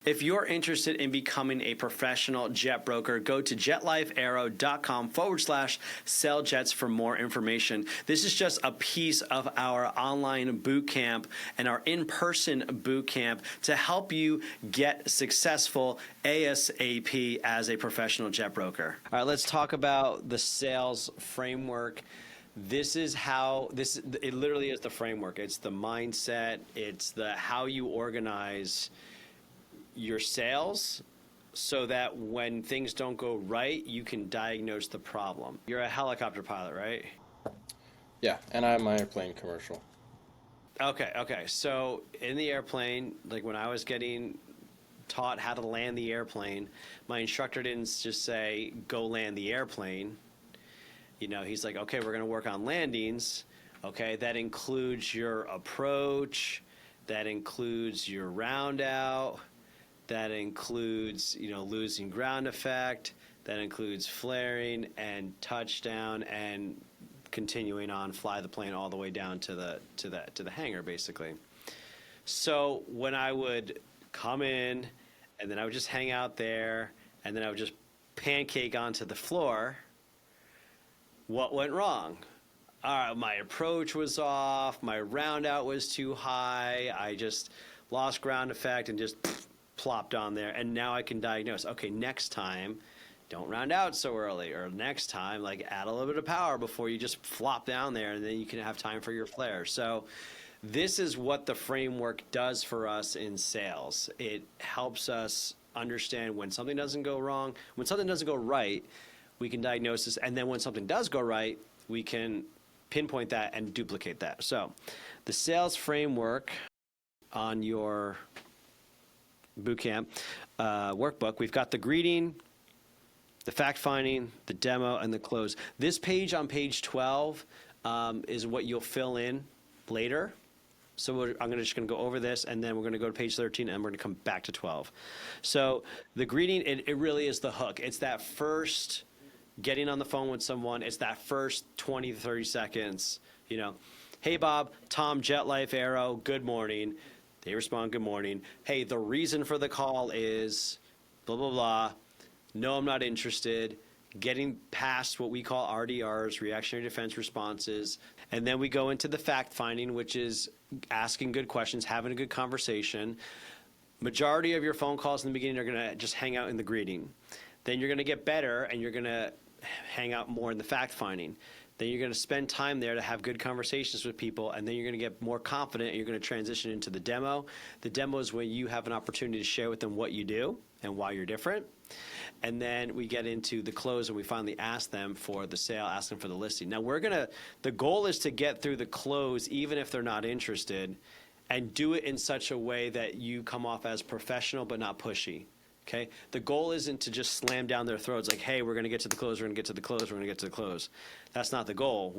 If you're interested in becoming a professional jet broker, go to jetlifeaero.com/sell jets for more information. This is just a piece of our online boot camp and our in-person boot camp to help you get successful ASAP as a professional jet broker. All right, let's talk about the sales framework. This is how it literally is the framework. It's the mindset. It's the how you organize your sales so that when things don't go right, you can diagnose the problem. You're a helicopter pilot, right? Yeah, and I have my airplane commercial. Okay. So in the airplane, like when I was getting taught how to land the airplane, my instructor didn't just say, go land the airplane. You know, he's like, okay, we're going to work on landings. Okay, that includes your approach. That includes your round out. That includes, losing ground effect. That includes flaring and touchdown and continuing on, fly the plane all the way down to the hangar, basically. So when I would come in, and then I would just hang out there, and then I would just pancake onto the floor, what went wrong? My approach was off. My round out was too high. I just lost ground effect and just plopped on there, and now I can diagnose, okay, next time don't round out so early, or next time add a little bit of power before you just flop down there, and then you can have time for your flare. So this is what the framework does for us in sales. It helps us understand when something doesn't go wrong, when something doesn't go right, we can diagnose this, and then when something does go right, we can pinpoint that and duplicate that. So the sales framework on your bootcamp workbook, we've got the greeting, the fact finding, the demo, and the close. This page on page 12 is what you'll fill in later. So I'm just going to go over this, and then we're going to go to page 13, and we're going to come back to 12. So the greeting, it really is the hook. It's that first getting on the phone with someone. It's that first 20 to 30 seconds. Hey, Bob, Tom, Jet Life Aero, good morning. They respond, good morning. Hey, the reason for the call is blah, blah, blah. No, I'm not interested. Getting past what we call RDRs, reactionary defense responses. And then we go into the fact finding, which is asking good questions, having a good conversation. Majority of your phone calls in the beginning are going to just hang out in the greeting. Then you're going to get better, and you're going to hang out more in the fact finding. Then you're going to spend time there to have good conversations with people, and then you're going to get more confident, and you're going to transition into the demo. The demo is when you have an opportunity to share with them what you do and why you're different. And then we get into the close, and we finally ask them for the sale, ask them for the listing. Now, the goal is to get through the close, even if they're not interested, and do it in such a way that you come off as professional but not pushy. Okay? The goal isn't to just slam down their throats like, hey, we're going to get to the close, we're going to get to the close, we're going to get to the close. That's not the goal.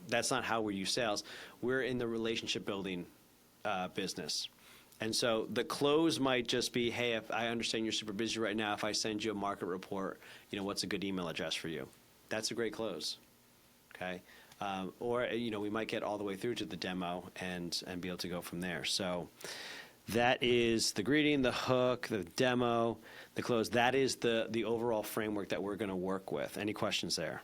That's not how we use sales. We're in the relationship building business. And so the close might just be, hey, if I understand you're super busy right now, if I send you a market report, what's a good email address for you? That's a great close. Okay? Or we might get all the way through to the demo and be able to go from there. So that is the greeting, the hook, the demo, the close. That is the overall framework that we're going to work with. Any questions there?